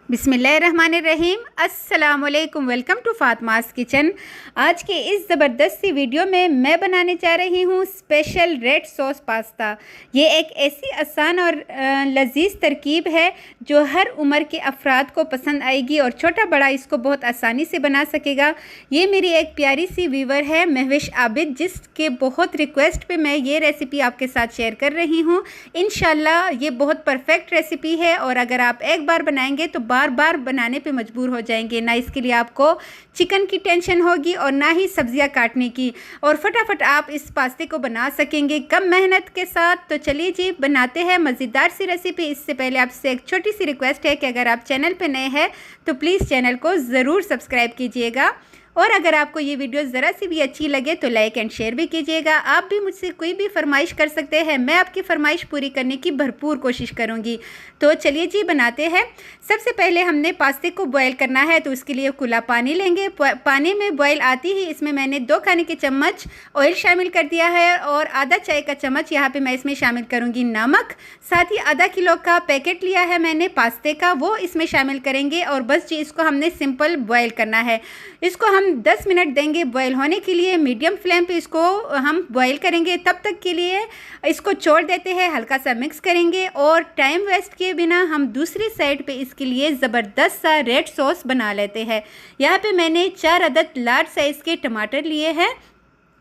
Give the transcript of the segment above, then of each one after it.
बिस्मिल्लाहिर्रहमानिर्रहीम। अस्सलामुअलैकुम। Welcome to Fatima's kitchen. आज के इस ज़बरदस्त सी वीडियो में मैं बनाने जा रही हूँ स्पेशल रेड सॉस पास्ता। ये एक ऐसी आसान और लजीज तरकीब है जो हर उम्र के अफराद को पसंद आएगी और छोटा बड़ा इसको बहुत आसानी से बना सकेगा। ये मेरी एक प्यारी सी व्यूवर है महविश आबिद, जिसके बहुत रिक्वेस्ट पे मैं ये रेसिपी आपके साथ शेयर कर रही हूँ। इंशाल्लाह ये बहुत परफेक्ट रेसिपी है और अगर आप एक बार बनाएंगे तो बार बार बनाने पे मजबूर हो जाएंगे। ना इसके लिए आपको चिकन की टेंशन होगी और ना ही सब्जियां काटने की, और फटाफट आप इस पास्ते को बना सकेंगे कम मेहनत के साथ। तो चलिए जी बनाते हैं मज़ेदार सी रेसिपी। इससे पहले आपसे एक छोटी सी रिक्वेस्ट है कि अगर आप चैनल पे नए हैं तो प्लीज़ चैनल को ज़रूर सब्सक्राइब कीजिएगा, और अगर आपको ये वीडियो ज़रा सी भी अच्छी लगे तो लाइक एंड शेयर भी कीजिएगा। आप भी मुझसे कोई भी फरमाइश कर सकते हैं, मैं आपकी फरमाइश पूरी करने की भरपूर कोशिश करूँगी। तो चलिए जी बनाते हैं। सबसे पहले हमने पास्ते को बॉयल करना है, तो उसके लिए खुला पानी लेंगे। पानी में बॉयल आती ही इसमें मैंने 2 खाने के चम्मच ऑयल शामिल कर दिया है और आधा चाय का चम्मच यहाँ पे मैं इसमें शामिल करूँगी नमक। साथ ही आधा किलो का पैकेट लिया है मैंने पास्ते का, वो इसमें शामिल करेंगे और बस जी इसको हमने सिंपल बॉयल करना है। इसको हम 10 मिनट देंगे बॉयल होने के लिए। मीडियम फ्लेम पे इसको हम बॉयल करेंगे। तब तक के लिए इसको छोड़ देते हैं, हल्का सा मिक्स करेंगे और टाइम वेस्ट किए बिना हम दूसरी साइड पे इसके लिए ज़बरदस्त सा रेड सॉस बना लेते हैं। यहाँ पे मैंने 4 अदद लार्ज साइज़ के टमाटर लिए हैं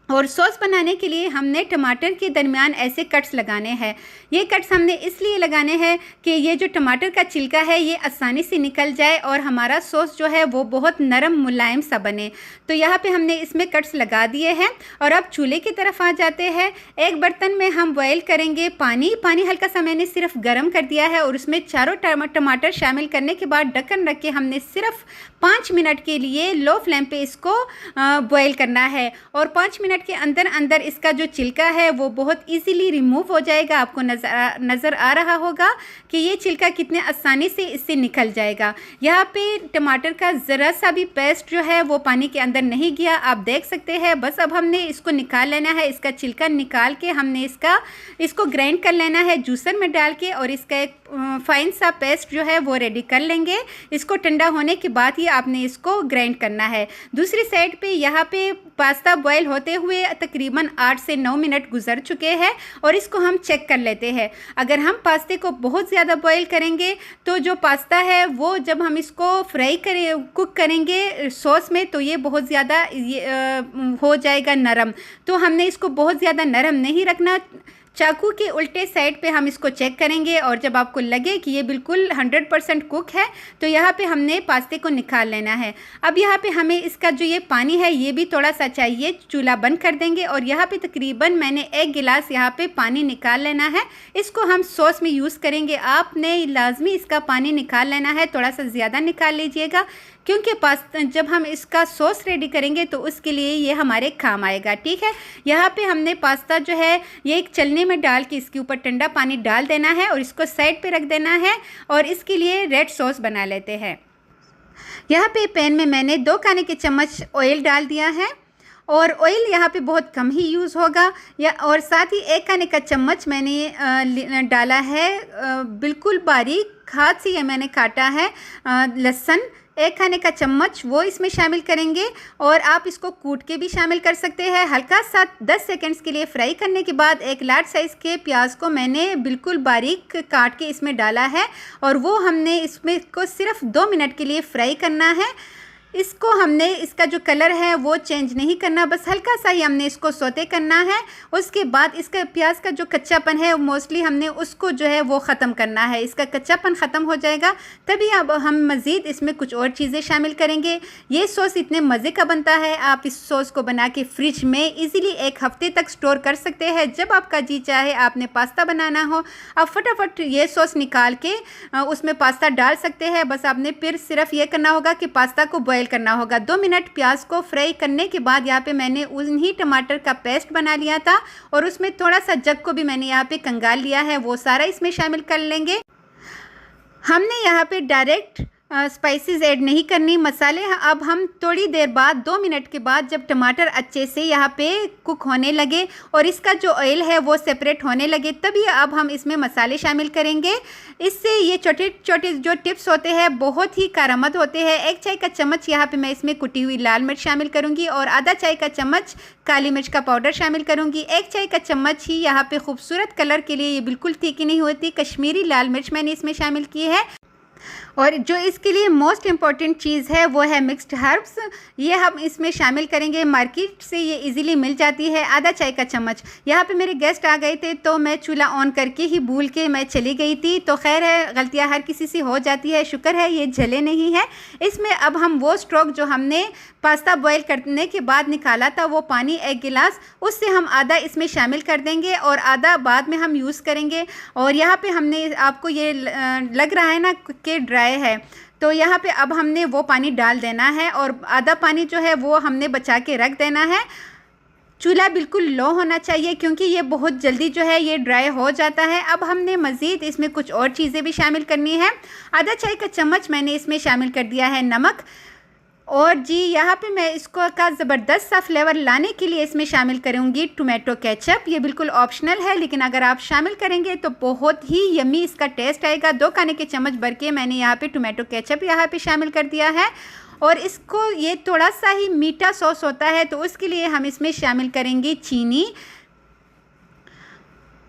और सॉस बनाने के लिए हमने टमाटर के दरमियान ऐसे कट्स लगाने हैं। ये कट्स हमने इसलिए लगाने हैं कि ये जो टमाटर का छिलका है ये आसानी से निकल जाए और हमारा सॉस जो है वो बहुत नरम मुलायम सा बने। तो यहाँ पे हमने इसमें कट्स लगा दिए हैं और अब चूल्हे की तरफ आ जाते हैं। एक बर्तन में हम बॉयल करेंगे पानी हल्का सा मैंने सिर्फ गर्म कर दिया है और उसमें चारों टमाटर शामिल करने के बाद ढक्कन रख के हमने सिर्फ 5 मिनट के लिए लो फ्लेम पे इसको बॉयल करना है। और 5 मिनट के अंदर अंदर इसका जो छिलका है वो बहुत इजीली रिमूव हो जाएगा। आपको नज़र आ रहा होगा कि ये छिलका कितने आसानी से इससे निकल जाएगा। यहाँ पे टमाटर का ज़रा सा भी पेस्ट जो है वो पानी के अंदर नहीं गया, आप देख सकते हैं। बस अब हमने इसको निकाल लेना है। इसका छिलका निकाल के हमने इसको ग्राइंड कर लेना है जूसर में डाल के, और इसका एक फाइन सा पेस्ट जो है वो रेडी कर लेंगे। इसको ठंडा होने के बाद ही आपने इसको ग्राइंड करना है। दूसरी साइड पे यहाँ पे पास्ता बॉयल होते हुए तकरीबन 8 से 9 मिनट गुजर चुके हैं और इसको हम चेक कर लेते हैं। अगर हम पास्ते को बहुत ज़्यादा बॉयल करेंगे तो जो पास्ता है वो जब हम इसको कुक करेंगे सॉस में तो ये बहुत ज़्यादा हो जाएगा नरम। तो हमने इसको बहुत ज़्यादा नरम नहीं रखना। चाकू के उल्टे साइड पे हम इसको चेक करेंगे और जब आपको लगे कि ये बिल्कुल 100% कुक है तो यहाँ पे हमने पास्ते को निकाल लेना है। अब यहाँ पे हमें इसका जो ये पानी है ये भी थोड़ा सा चाहिए। चूल्हा बंद कर देंगे और यहाँ पे तकरीबन मैंने 1 गिलास यहाँ पे पानी निकाल लेना है। इसको हम सॉस में यूज़ करेंगे। आपने लाजमी इसका पानी निकाल लेना है, थोड़ा सा ज़्यादा निकाल लीजिएगा क्योंकि पास्ता जब हम इसका सॉस रेडी करेंगे तो उसके लिए ये हमारे काम आएगा। ठीक है, यहाँ पे हमने पास्ता जो है ये एक चलनी में डाल के इसके ऊपर ठंडा पानी डाल देना है और इसको साइड पे रख देना है और इसके लिए रेड सॉस बना लेते हैं। यहाँ पे पैन में मैंने 2 खाने के चम्मच ऑयल डाल दिया है और ऑयल यहाँ पे बहुत कम ही यूज़ होगा। और साथ ही 1 खाने का चम्मच मैंने डाला है बिल्कुल बारीक हाथ से ये मैंने काटा है लहसुन। 1 खाने का चम्मच वो इसमें शामिल करेंगे और आप इसको कूट के भी शामिल कर सकते हैं। हल्का सा 10 सेकंड्स के लिए फ्राई करने के बाद 1 लार्ज साइज़ के प्याज को मैंने बिल्कुल बारीक काट के इसमें डाला है और वो हमने इसमें को सिर्फ 2 मिनट के लिए फ्राई करना है। इसको हमने इसका जो कलर है वो चेंज नहीं करना, बस हल्का सा ही हमने इसको सौते करना है। उसके बाद इसका प्याज का जो कच्चापन है मोस्टली हमने उसको जो है वो ख़त्म करना है। इसका कच्चापन ख़त्म हो जाएगा तभी अब हम मज़ीद इसमें कुछ और चीज़ें शामिल करेंगे। ये सॉस इतने मज़े का बनता है, आप इस सॉस को बना के फ्रिज में इजीली 1 हफ़्ते तक स्टोर कर सकते हैं। जब आपका जी चाहे आपने पास्ता बनाना हो आप फटाफट ये सॉस निकाल के उसमें पास्ता डाल सकते हैं। बस आपने फिर सिर्फ ये करना होगा कि पास्ता को बॉयल करना होगा। 2 मिनट प्याज को फ्राई करने के बाद यहाँ पे मैंने उन्हीं टमाटर का पेस्ट बना लिया था और उसमें थोड़ा सा जग को भी मैंने यहाँ पे कंगाल लिया है, वो सारा इसमें शामिल कर लेंगे। हमने यहाँ पे डायरेक्ट स्पाइसेस ऐड नहीं करनी मसाले। अब हम थोड़ी देर बाद 2 मिनट के बाद जब टमाटर अच्छे से यहाँ पे कुक होने लगे और इसका जो ऑयल है वो सेपरेट होने लगे, तभी अब हम इसमें मसाले शामिल करेंगे। इससे ये छोटे छोटे जो टिप्स होते हैं बहुत ही कारआमद होते हैं। 1 चाय का चम्मच यहाँ पे मैं इसमें कुटी हुई लाल मिर्च शामिल करूँगी और आधा चाय का चम्मच काली मिर्च का पाउडर शामिल करूँगी। 1 चाय का चम्मच ही यहाँ पे खूबसूरत कलर के लिए, ये बिल्कुल तीखी नहीं होती, कश्मीरी लाल मिर्च मैंने इसमें शामिल की है। और जो इसके लिए मोस्ट इम्पॉर्टेंट चीज़ है वो है मिक्स्ड हर्ब्स, ये हम इसमें शामिल करेंगे। मार्केट से ये इजीली मिल जाती है। आधा चाय का चम्मच। यहाँ पे मेरे गेस्ट आ गए थे तो मैं चूल्हा ऑन करके ही भूल के मैं चली गई थी, तो खैर है, गलतियाँ हर किसी से हो जाती है। शुक्र है ये जले नहीं है। इसमें अब हम वो स्टॉक जो हमने पास्ता बॉईल करने के बाद निकाला था, वो पानी 1 गिलास, उससे हम आधा इसमें शामिल कर देंगे और आधा बाद में हम यूज़ करेंगे। और यहाँ पे हमने, आपको ये लग रहा है ना कि ड्राई है, तो यहाँ पे अब हमने वो पानी डाल देना है और आधा पानी जो है वो हमने बचा के रख देना है। चूल्हा बिल्कुल लो होना चाहिए क्योंकि ये बहुत जल्दी जो है ये ड्राई हो जाता है। अब हमने मज़ीद इसमें कुछ और चीज़ें भी शामिल करनी है। आधा चाय का चम्मच मैंने इसमें शामिल कर दिया है नमक। और जी यहाँ पे मैं इसको का ज़बरदस्त सा फ्लेवर लाने के लिए इसमें शामिल करूँगी टोमेटो केचप। ये बिल्कुल ऑप्शनल है, लेकिन अगर आप शामिल करेंगे तो बहुत ही यम्मी इसका टेस्ट आएगा। 2 खाने के चम्मच भर के मैंने यहाँ पे टोमेटो केचप यहाँ पे शामिल कर दिया है। और इसको, ये थोड़ा सा ही मीठा सॉस होता है तो उसके लिए हम इसमें शामिल करेंगे चीनी।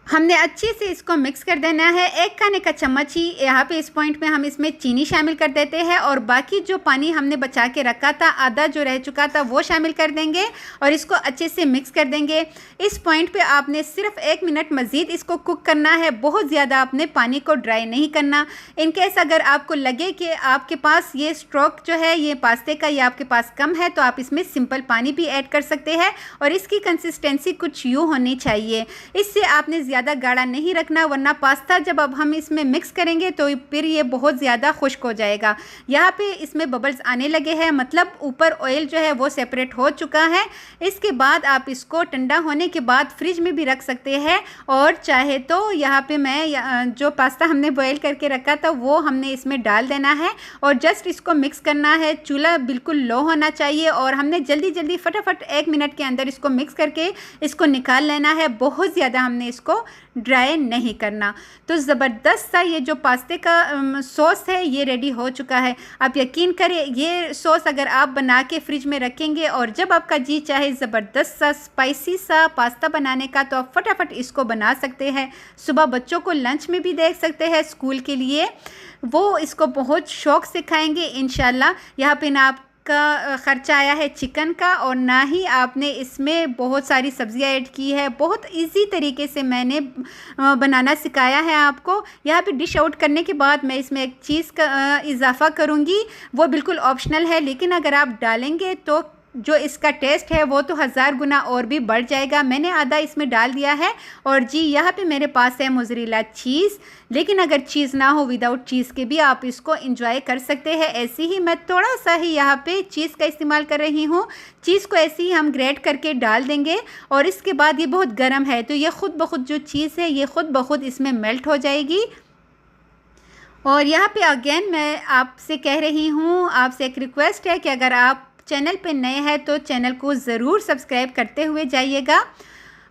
हमने अच्छे से इसको मिक्स कर देना है। 1 खाने का चम्मच ही यहाँ पे इस पॉइंट में हम इसमें चीनी शामिल कर देते हैं और बाकी जो पानी हमने बचा के रखा था, आधा जो रह चुका था, वो शामिल कर देंगे और इसको अच्छे से मिक्स कर देंगे। इस पॉइंट पे आपने सिर्फ 1 मिनट मज़ीद इसको कुक करना है, बहुत ज़्यादा आपने पानी को ड्राई नहीं करना। इनकेस अगर आपको लगे कि आपके पास ये स्टॉक जो है ये पास्ते का, ये आपके पास कम है, तो आप इसमें सिंपल पानी भी ऐड कर सकते हैं और इसकी कंसिस्टेंसी कुछ यूँ होनी चाहिए। इससे आपने ज़्यादा गाढ़ा नहीं रखना, वरना पास्ता जब अब हम इसमें मिक्स करेंगे तो फिर ये बहुत ज़्यादा खुश्क हो जाएगा। यहाँ पे इसमें बबल्स आने लगे हैं, मतलब ऊपर ऑयल जो है वो सेपरेट हो चुका है। इसके बाद आप इसको ठंडा होने के बाद फ्रिज में भी रख सकते हैं और चाहे तो यहाँ पे मैं जो पास्ता हमने बॉयल करके रखा था वो हमने इसमें डाल देना है और जस्ट इसको मिक्स करना है। चूल्हा बिल्कुल लो होना चाहिए और हमने जल्दी जल्दी फटाफट 1 मिनट के अंदर इसको मिक्स करके इसको निकाल लेना है। बहुत ज़्यादा हमने इसको ड्राई नहीं करना। तो ज़बरदस्त सा ये जो पास्ते का सॉस है ये रेडी हो चुका है। आप यकीन करें, ये सॉस अगर आप बना के फ्रिज में रखेंगे और जब आपका जी चाहे ज़बरदस्त सा स्पाइसी सा पास्ता बनाने का, तो आप फटाफट इसको बना सकते हैं। सुबह बच्चों को लंच में भी दे सकते हैं स्कूल के लिए, वो इसको बहुत शौक़ से खाएंगे इंशाल्लाह। यहाँ पे ना आप का ख़र्चा आया है चिकन का और ना ही आपने इसमें बहुत सारी सब्जियां ऐड की है। बहुत इजी तरीके से मैंने बनाना सिखाया है आपको। यहाँ पे डिश आउट करने के बाद मैं इसमें एक चीज़ का इजाफ़ा करूँगी, वो बिल्कुल ऑप्शनल है, लेकिन अगर आप डालेंगे तो जो इसका टेस्ट है वो तो 1000 गुना और भी बढ़ जाएगा। मैंने आधा इसमें डाल दिया है। और जी यहाँ पे मेरे पास है मोज़रेला चीज़, लेकिन अगर चीज़ ना हो, विदाउट चीज़ के भी आप इसको एंजॉय कर सकते हैं। ऐसे ही मैं थोड़ा सा ही यहाँ पे चीज़ का इस्तेमाल कर रही हूँ। चीज़ को ऐसे ही हम ग्रेट करके डाल देंगे और इसके बाद ये बहुत गर्म है तो ये ख़ुद ब खुद जो चीज़ है ये ख़ुद ब खुद इसमें मेल्ट हो जाएगी। और यहाँ पे अगेन मैं आपसे कह रही हूँ, आपसे एक रिक्वेस्ट है कि अगर आप चैनल पे नए हैं तो चैनल को ज़रूर सब्सक्राइब करते हुए जाइएगा।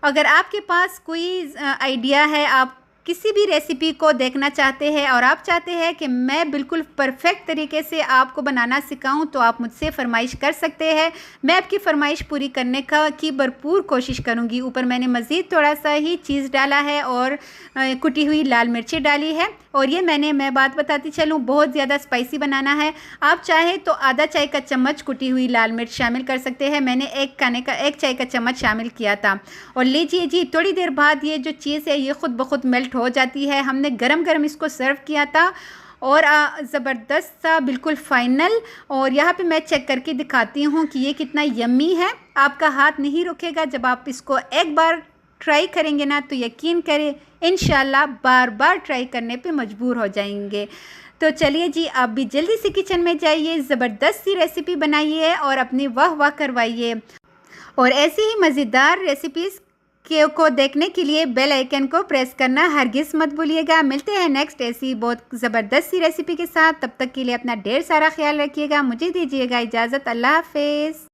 अगर आपके पास कोई आइडिया है, आप किसी भी रेसिपी को देखना चाहते हैं और आप चाहते हैं कि मैं बिल्कुल परफेक्ट तरीके से आपको बनाना सिखाऊं, तो आप मुझसे फरमाइश कर सकते हैं। मैं आपकी फरमाइश पूरी करने की भरपूर कोशिश करूंगी। ऊपर मैंने मज़ीद थोड़ा सा ही चीज़ डाला है और कुटी हुई लाल मिर्ची डाली है। और ये मैं बात बताती चलूँ, बहुत ज़्यादा स्पाइसी बनाना है, आप चाहे तो आधा चाय का चम्मच कुटी हुई लाल मिर्च शामिल कर सकते हैं। मैंने 1 चाय का चम्मच शामिल किया था। और लीजिए जी, थोड़ी देर बाद ये जो चीज़ है ये ख़ुद ब खुद मेल्ट हो जाती है। हमने गरम गरम इसको सर्व किया था और ज़बरदस्त सा बिल्कुल फ़ाइनल। और यहाँ पे मैं चेक करके दिखाती हूँ कि ये कितना यम्मी है। आपका हाथ नहीं रुकेगा जब आप इसको एक बार ट्राई करेंगे ना, तो यकीन करें इंशाल्लाह बार बार ट्राई करने पे मजबूर हो जाएंगे। तो चलिए जी, आप भी जल्दी से किचन में जाइए, ज़बरदस्त सी रेसिपी बनाइए और अपनी वाह वाह करवाइए। और ऐसी ही मज़ेदार रेसिपीज़ को देखने के लिए बेल आइकन को प्रेस करना हरगिज़ मत भूलिएगा। मिलते हैं नेक्स्ट ऐसी बहुत ज़बरदस्त सी रेसिपी के साथ। तब तक के लिए अपना ढेर सारा ख्याल रखिएगा। मुझे दीजिएगा इजाज़त। अल्लाह हाफ़िज़।